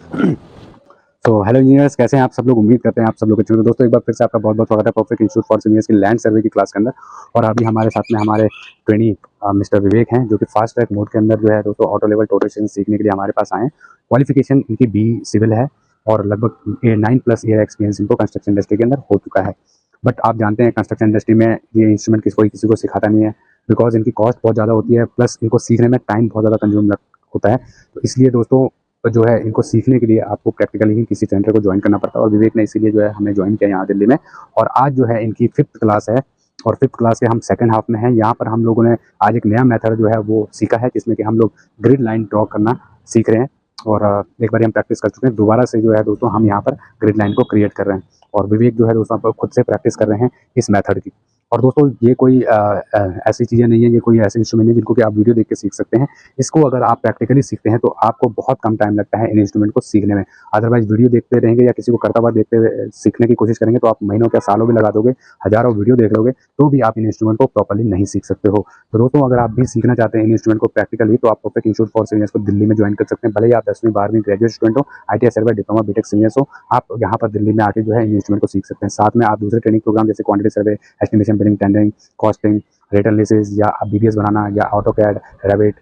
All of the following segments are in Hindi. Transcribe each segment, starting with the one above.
तो हेलो इंजीनियर्स, कैसे हैं आप सब लोग। उम्मीद करते हैं आप सब लोग अच्छे होंगे। दोस्तों एक बार फिर से आपका बहुत बहुत स्वागत है परफेक्ट इंस्टीट्यूट फॉर इंजीनियर्स की लैंड सर्वे की क्लास के अंदर। और अभी हमारे साथ में हमारे ट्रेनी मिस्टर विवेक हैं, जो कि फास्ट ट्रैक मोड के अंदर जो है दोस्तों ऑटो लेवल टोटेशन सीखने के लिए हमारे पास आए हैं। क्वालिफिकेशन इनकी बी सिविल है और लगभग 9+ ईयर एक्सपीरियंस इनको कंस्ट्रक्शन इंडस्ट्री के अंदर हो चुका है। बट आप जानते हैं कंस्ट्रक्शन इंडस्ट्री में ये इंस्ट्रूमेंट किसी को सिखाता नहीं है, बिकॉज इनकी कॉस्ट बहुत ज़्यादा होती है, प्लस इनको सीखने में टाइम बहुत ज़्यादा कंज्यूम होता है। तो इसलिए दोस्तों जो है इनको सीखने के लिए आपको प्रैक्टिकली ही किसी सेंटर को ज्वाइन करना पड़ता है, और विवेक ने इसीलिए जो है हमें ज्वाइन किया यहाँ दिल्ली में। और आज जो है इनकी 5th क्लास है और 5th क्लास के हम सेकंड हाफ में हैं। यहाँ पर हम लोगों ने आज एक नया मेथड जो है वो सीखा है, जिसमें कि हम लोग ग्रिड लाइन ड्रॉ करना सीख रहे हैं। और एक बार हम प्रैक्टिस कर चुके हैं, दोबारा से जो है दोस्तों हम यहाँ पर ग्रिड लाइन को क्रिएट कर रहे हैं। और विवेक जो है दोस्तों आप खुद से प्रैक्टिस कर रहे हैं इस मेथड की। और दोस्तों ये कोई ऐसी चीज़ें नहीं है, ये कोई ऐसे इंस्ट्रूमेंट नहीं है जिनको कि आप वीडियो देख के सीख सकते हैं। इसको अगर आप प्रैक्टिकली सीखते हैं तो आपको बहुत कम टाइम लगता है इन इंस्ट्रूमेंट को सीखने में। अदरवाइज वीडियो देखते रहेंगे या किसी को करता हुआ देखते हुए सीखने की कोशिश करेंगे तो आप महीनों क्या सालों भी लगा दोगे, हजारों वीडियो देख लोगे, तो भी आप इन इंस्ट्रूमेंट को प्रॉपर्ली नहीं सीख सकते हो। तो दोस्तों अगर आप भी सीखना चाहते हैं इन इंस्ट्रूमेंट को प्रैक्टिकली, तो आप परफेक्ट इंस्टीट्यूट फॉर सीनियर्स को दिल्ली में ज्वाइन कर सकते हैं। भले ही आप 10वीं 12वीं ग्रेजुएट स्टूडेंट हो, ITI सर्वे डिप्लोमा बीटेक सीनियर्स हो, आप यहाँ पर दिल्ली में आके जो है इन इंस्ट्रूमेंट को सीख सकते हैं। साथ में आप दूसरे ट्रेनिंग प्रोग्राम जैसे quantity survey, estimation, billing, tendering, costing, rate analysis या BPS बनाना या ऑटोकैड, रेविट,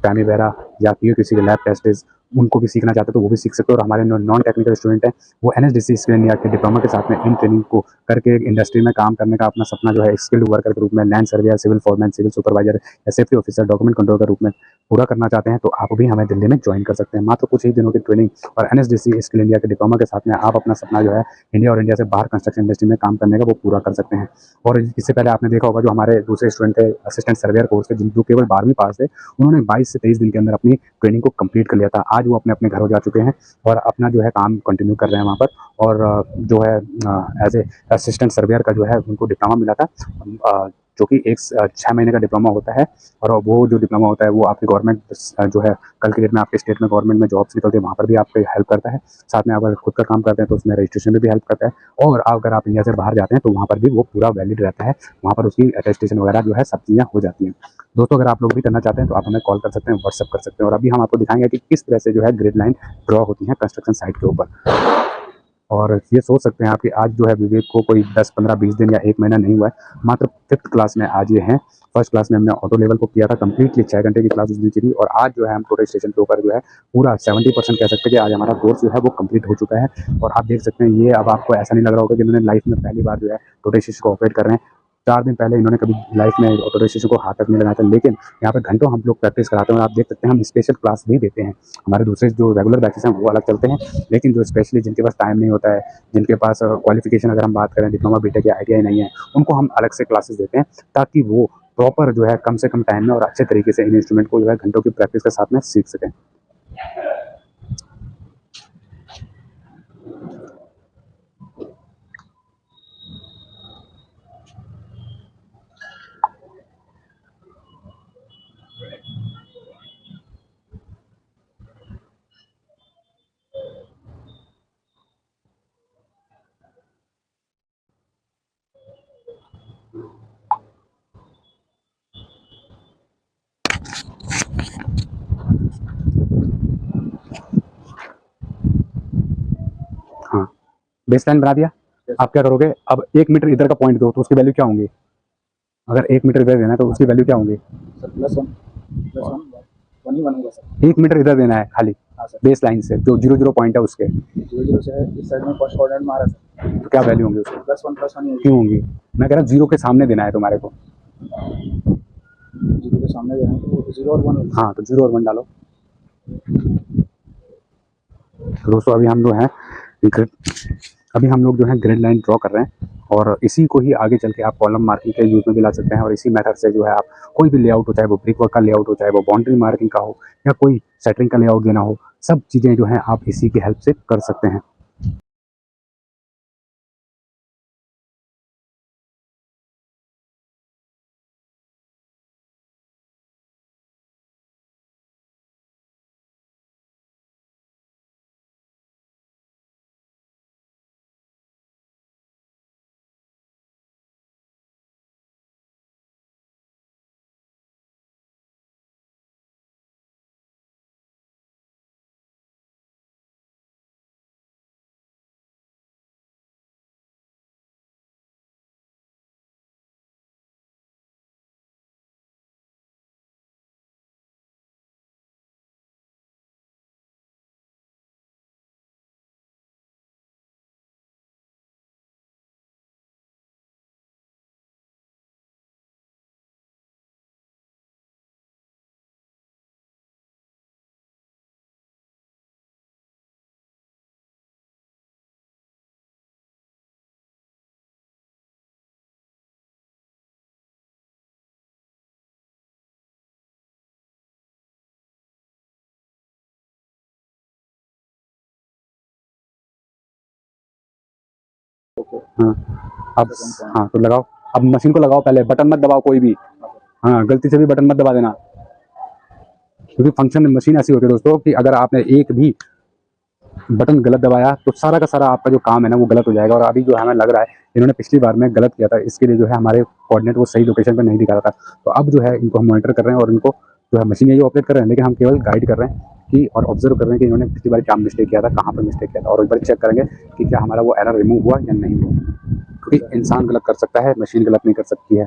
प्राइमेरा या किसी के लैब टेस्ट, उनको भी सीखना चाहते हो तो वो भी सीख सकते हो। और हमारे नॉन टेक्निकल स्टूडेंट हैं, वो NSDC स्किल इंडिया के डिप्लोमा के साथ में इन ट्रेनिंग को करके इंडस्ट्री में काम करने का अपना सपना जो है स्किल्ड वर्कर के रूप में land surveyor, civil foreman, civil supervisor या सेफ्टी ऑफिसर, डॉक्यूमेंट कंट्रोल के रूप में पूरा करना चाहते हैं, तो आप भी हमें दिल्ली में ज्वाइन कर सकते हैं। मात्र कुछ ही दिनों की ट्रेनिंग और NSDC स्किल इंडिया के डिप्लोमा के साथ में आप अपना सपना जो है इंडिया और इंडिया से बाहर कंस्ट्रक्शन इंडस्ट्री में काम करने का वो पूरा कर सकते हैं। और इससे पहले आपने देखा होगा जो हमारे दूसरे स्टूडेंट थे असिस्टेंट सर्वेयर कोर्स के, जो केवल 12वीं पास थे, उन्होंने 22 से 23 दिन के अंदर अपनी ट्रेनिंग को कंप्लीट कर लिया था। आज वो अपने अपने घरों जा चुके हैं और अपना जो है काम कंटिन्यू कर रहे हैं वहाँ पर। और जो है एज ए असिस्टेंट सर्वेयर का जो है उनको डिप्लोमा मिला था, जो कि 6 महीने का डिप्लोमा होता है। और वो जो डिप्लोमा होता है वो आपकी गवर्नमेंट जो है कल की डेट में आपके स्टेट में गवर्नमेंट में जॉब्स निकलती है, वहाँ पर भी आपको हेल्प करता है। साथ में अगर खुद का काम करते हैं तो उसमें रजिस्ट्रेशन में भी हेल्प करता है। और अगर आप इंडिया से बाहर जाते हैं तो वहाँ पर भी वो पूरा वैलिड रहता है, वहाँ पर उसकी अटेस्टेशन वगैरह जो है सब चीज़ें हो जाती हैं। दोस्तों अगर आप लोग भी करना चाहते हैं तो आप हमें कॉल कर सकते हैं, व्हाट्सअप कर सकते हैं। और अभी हम आपको दिखाएंगे कि किस तरह से जो है ग्रिड लाइन ड्रॉ होती है कंस्ट्रक्शन साइट के ऊपर। और ये सोच सकते हैं आप कि आज जो है विवेक को कोई 10 15 20 दिन या 1 महीना नहीं हुआ है, मात्र 5th क्लास में आज ये हैं। फर्स्ट क्लास में हमने ऑटो लेवल को किया था कंप्लीटली, 6 घंटे की क्लास उस दिन की थी। और आज जो है हम टोटल स्टेशन के ऊपर जो है पूरा 70% कह सकते हैं कि आज हमारा कोर्स जो है वो कंप्लीट हो चुका है। और आप देख सकते हैं ये, अब आपको ऐसा नहीं लग रहा होगा कि इन्होंने लाइफ में पहली बार जो है टोटल स्टेशन को ऑपरेट कर रहे हैं। 4 दिन पहले इन्होंने कभी लाइफ में ऑटो स्टेशन को हाथ तक नहीं लगाया था, लेकिन यहाँ पर घंटों हम लोग प्रैक्टिस कराते हैं। और आप देख सकते हैं हम स्पेशल क्लास भी देते हैं। हमारे दूसरे जो रेगुलर बैचेस हैं वो अलग चलते हैं, लेकिन जो स्पेशली जिनके पास टाइम नहीं होता है, जिनके पास क्वालिफिकेशन अगर हम बात करें डिप्लोमा बीटेक या ITI नहीं है, उनको हम अलग से क्लासेस देते हैं, ताकि वो प्रॉपर जो है कम से कम टाइम में और अच्छे तरीके से इन इंस्ट्रूमेंट को जो है घंटों की प्रैक्टिस के साथ में सीख सकें। हाँ, बेस लाइन बना दिया। आप क्या करोगे, अब 1 मीटर इधर का पॉइंट दो तो उसकी वैल्यू क्या होंगी। अगर 1 मीटर इधर देना है तो उसकी वैल्यू क्या होंगी। सर +1 ही बनूंगा सर। 1 मीटर इधर देना है खाली। हाँ सर। बेस लाइन से जो 0 0 पॉइंट है उसके, 0 से है, इस साइड में फर्स्ट कोऑर्डिनेट मारा सर। तो क्या वैल्यू होंगी उसकी। +1 ही क्यों होंगी। मैं कह रहा हूँ 0 के सामने देना है तुम्हारे को। 0 के सामने देना है तो 0 और 1। हाँ, तो 0 और 1 डालो। तो दोस्तों अभी हम लोग जो है ग्रिड लाइन ड्रॉ कर रहे हैं। और इसी को ही आगे चल के आप कॉलम मार्किंग के यूज में भी ला सकते हैं। और इसी मेथड से जो है आप कोई भी लेआउट हो, चाहे वो ब्रिक वर्क का लेआउट हो, चाहे वो बाउंड्री मार्किंग का हो, या कोई सेटरिंग का लेआउट देना हो, सब चीज़ें जो है आप इसी की हेल्प से कर सकते हैं। ओके हाँ अब हाँ तो लगाओ, अब मशीन को लगाओ, पहले बटन मत दबाओ कोई भी, हाँ गलती से भी बटन मत दबा देना, क्योंकि फंक्शन मशीन ऐसी होती है दोस्तों कि अगर आपने एक भी बटन गलत दबाया तो सारा का सारा आपका जो काम है ना वो गलत हो जाएगा। और अभी जो हमें लग रहा है इन्होंने पिछली बार में गलत किया था, इसके लिए जो है हमारे कोऑर्डिनेट वो सही लोकेशन पर नहीं दिखा रहा था। तो अब जो है इनको हम मॉनिटर कर रहे हैं और इनको जो है मशीन यही ऑपरेट कर रहे हैं, लेकिन हम केवल गाइड कर रहे हैं कि और ऑब्जर्व कर रहे हैं कि इन्होंने पिछली बार क्या मिस्टेक किया था, कहाँ पर मिस्टेक किया था, और एक बार चेक करेंगे कि क्या हमारा वो एरर रिमूव हुआ या नहीं हुआ, क्योंकि इंसान गलत कर सकता है, मशीन गलत नहीं कर सकती है।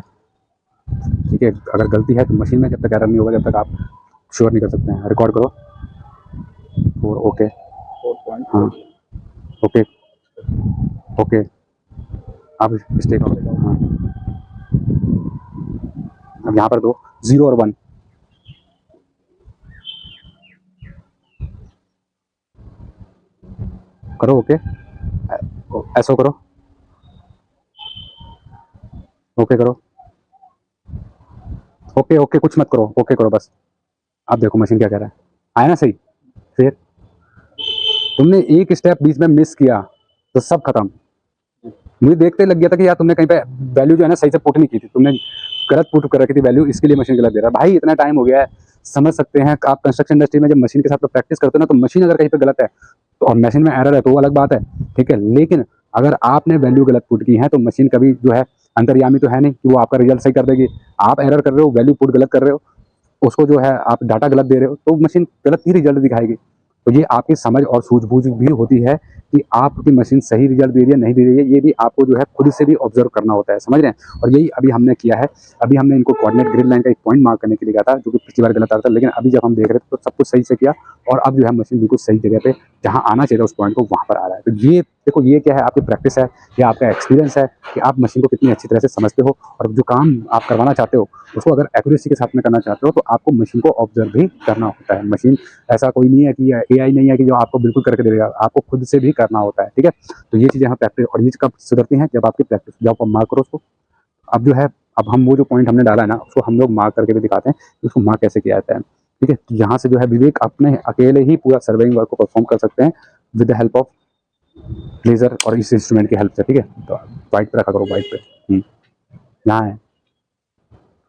ठीक है, अगर गलती है तो मशीन में जब तक एरर नहीं होगा जब तक आप श्योर नहीं कर सकते हैं। रिकॉर्ड करो 4 ओके 4.4 हाँ ओके ओके आप मिस्टेक हो गया हाँ। अब यहाँ पर दो 0 और 1, करो ओके, ऐसा करो ओके करो ओके ओके, कुछ मत करो ओके करो बस। अब देखो मशीन क्या कह रहा है, आया ना सही। फिर तुमने एक स्टेप बीच में मिस किया तो सब खत्म। मुझे देखते लग गया था कि यार तुमने कहीं पे वैल्यू जो है ना सही से पुट नहीं की थी, तुमने गलत पुट कर रखी थी वैल्यू, इसके लिए मशीन गलत दे रहा है। भाई इतना टाइम हो गया है, समझ सकते हैं आप कंस्ट्रक्शन इंडस्ट्री में जब मशीन के साथ प्रैक्टिस करते हो ना तो मशीन अगर कहीं पे गलत है तो और मशीन में एरर है तो वो अलग बात है, ठीक है। लेकिन अगर आपने वैल्यू गलत पुट की है तो मशीन कभी जो है अंतर्यामी तो है नहीं कि वो आपका रिजल्ट सही कर देगी। आप एरर कर रहे हो, वैल्यू पुट गलत कर रहे हो, उसको जो है आप डाटा गलत दे रहे हो तो मशीन गलत ही रिजल्ट दिखाएगी। तो ये आपकी समझ और सूझबूझ भी होती है कि आपकी मशीन सही रिजल्ट दे रही है नहीं दे रही है, ये भी आपको जो है खुद से भी ऑब्जर्व करना होता है, समझ रहे हैं। और यही अभी हमने किया है। अभी हमने इनको कोऑर्डिनेट ग्रिड लाइन का एक पॉइंट मार्क करने के लिए कहा था जो कि पिछली बार गलत आ रहा था, लेकिन अभी जब हम देख रहे थे तो सब कुछ सही से किया और अब जो है मशीन बिल्कुल सही जगह पे जहाँ आना चाहिए था उस पॉइंट को वहाँ पर आ रहा है। तो ये देखो, ये क्या है, आपकी प्रैक्टिस है या आपका एक्सपीरियंस है कि आप मशीन को कितनी अच्छी तरह से समझते हो और जो काम आप करवाना चाहते हो उसको अगर एक्यूरेसी के साथ में करना चाहते हो तो आपको मशीन को ऑब्जर्व भी करना होता है। मशीन ऐसा कोई नहीं है कि एआई नहीं है कि जो आपको बिल्कुल करके दे देगा, आपको खुद से भी करना होता है, ठीक है। तो ये चीज़ें हम प्रैक्टिस, और ये कब सुधरती हैं जब आपकी प्रैक्टिस, जब आप मार्क करो उसको। अब जो है अब हम वो जो पॉइंट हमने डाला है ना उसको हम लोग मार्क करके भी दिखाते हैं कि उसको मार्क कैसे किया जाता है, ठीक है। तो यहाँ से जो है विवेक अपने अकेले ही पूरा सर्वेइंग वर्क को परफॉर्म कर सकते हैं with the help of laser और इस इंस्ट्रूमेंट की हेल्प से, ठीक है। तो वाइट पे रखा करो, वाइट पे यहाँ है,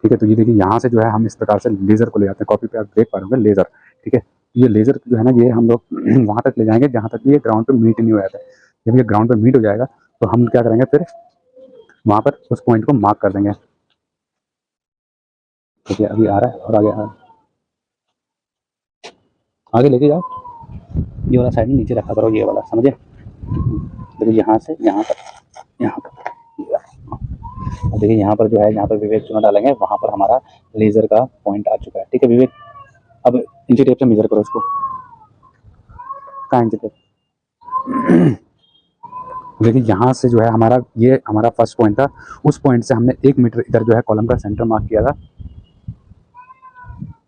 ठीक है। तो ये देखिए यहाँ से जो है हम इस प्रकार से लेजर को ले जाते हैं, कॉपी पे आप देख पा रहे होंगे लेजर, ठीक है। ये लेजर जो है ना ये हम लोग वहाँ तक ले जाएंगे जहाँ तक ये ग्राउंड पे मीट नहीं हो जाता है। जब ये ग्राउंड पे मीट हो जाएगा तो हम क्या करेंगे, फिर वहाँ पर उस पॉइंट को मार्क कर देंगे, ठीक है। अभी आ रहा है और आगे आ रहा है, आगे लेके जाओ, ये वाला साइड में नीचे रखा करो, ये वाला समझे। देखिए यहाँ से यहाँ पर, यहाँ पर देखिए यहाँ पर जो है, यहाँ पर विवेक चुना डालेंगे, वहाँ पर हमारा लेजर का पॉइंट आ चुका है, ठीक है। विवेक अब इंची टेप से मेजर करो इसको, कहाँ इंची टेप देखिए यहाँ से जो है हमारा, ये हमारा फर्स्ट पॉइंट था, उस पॉइंट से हमने 1 मीटर इधर जो है कॉलम का सेंटर मार्क किया था,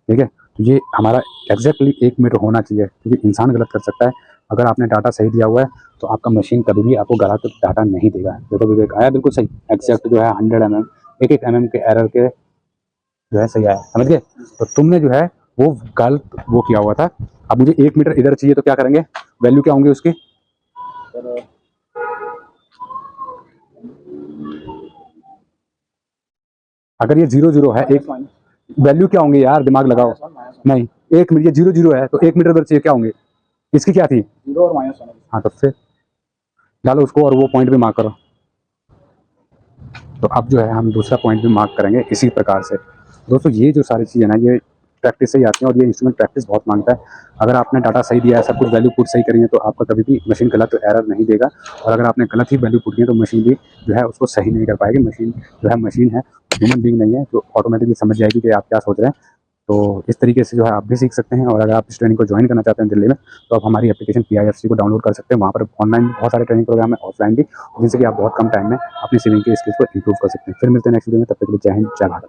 ठीक है। तो ये हमारा एग्जैक्टली 1 मीटर होना चाहिए, क्योंकि इंसान गलत कर सकता है। अगर आपने डाटा सही दिया हुआ है तो आपका मशीन कभी भी आपको गलत डाटा नहीं देगा। देखो विवेक आया बिल्कुल सही, एग्जैक्ट जो है 100 mm, एक mm के एरर के जो है सही आया, समझ गए। तो तुमने जो है वो गलत वो किया हुआ था। अब मुझे 1 मीटर इधर चाहिए तो क्या करेंगे, वैल्यू क्या होंगी उसकी, अगर ये 0 0 है, एक वैल्यू क्या होंगे यार, दिमाग लगाओ, नहीं 1 मीटर, ये 0 0 है तो 1 मीटर इधर चाहिए, क्या होंगे, इसकी क्या थी 0 और -1। हाँ तो फिर डालो उसको और वो पॉइंट भी मार्क करो। तो अब जो है हम दूसरा पॉइंट भी मार्क करेंगे इसी प्रकार से। दोस्तों ये जो सारी चीज़ें ना ये प्रैक्टिस से ही आती हैं और ये इंस्ट्रूमेंट प्रैक्टिस बहुत मांगता है। अगर आपने डाटा सही दिया है, सब कुछ वैल्यू पुट सही करी है तो आपका कभी भी मशीन गलत एरर नहीं देगा। और अगर आपने गलत ही वैल्यू पुट की है तो मशीन भी जो है उसको सही नहीं कर पाएगी। मशीन जो है मशीन है, ह्यूमन बीइंग नहीं है, जो ऑटोमेटिकली समझ जाएगी कि आप क्या सोच रहे हैं। तो इस तरीके से जो है आप भी सीख सकते हैं। और अगर आप इस ट्रेनिंग को ज्वाइन करना चाहते हैं दिल्ली में तो आप हमारी एप्लीकेशन PIFC को डाउनलोड कर सकते हैं। वहाँ पर ऑनलाइन बहुत सारे ट्रेनिंग प्रोग्राम है, ऑफलाइन भी, जिनसे कि आप बहुत कम टाइम में अपनी स्विमिंग की स्किल्स को इंप्रूव कर सकते हैं। फिर मिलते हैं नेक्स्ट वीडियो में, तब तक के लिए जय हिंद, जय भारत।